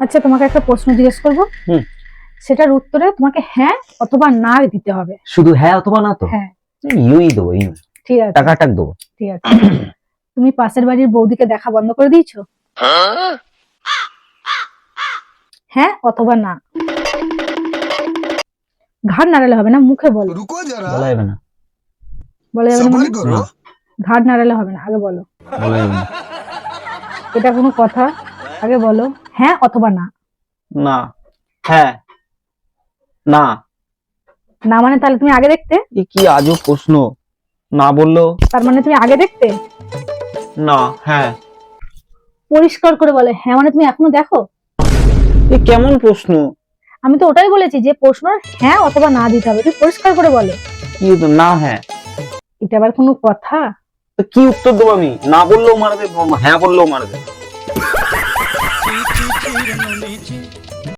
আচ্ছা, তোমাকে একটা প্রশ্ন জিজ্ঞেস করবো। হুম। সেটার উত্তরে তোমাকে হ্যাঁ অথবা না দিতে হবে। শুধু হ্যাঁ অথবা না তো? হ্যাঁ। ইউই দেবো, ইউ। ঠিক আছে, টাকা টাক দেবো। ঠিক আছে। তুমি পাশের বাড়ির বৌদিকে দেখা বন্ধ করে দিয়েছো? হ্যাঁ অথবা না। ঘাড় নাড়ালে হবে না, মুখে বলো। रुको जरा, বলা যাবে না। বলা যাবে না सबर মানে? करो। না, ঘাড় নাড়ালে হবে না, আগে বলো। বলা যাবে না। এটা কোনো কথা? আগে বলো হ্যাঁ অথবা না। না, হ্যাঁ, না। না মানে তাহলে তুমি আগে দেখতে? এ কি আজব প্রশ্ন! না বললেও তার মানে তুমি আগে দেখতে? না, হ্যাঁ। পরিষ্কার করে বলে হ্যাঁ মানে তুমি এখনো দেখো? এ কেমন প্রশ্ন! আমি তো ওটাই বলেছি যে প্রশ্ন হ্যাঁ অথবা না দিতে হবে, তুমি পরিষ্কার করে বলো। কি হতো? না, হ্যাঁ। এটা আবার কোনো কথা? তো কি উত্তর দেবো আমি? না বললেও মারবে, হ্যাঁ বললেও মারবে।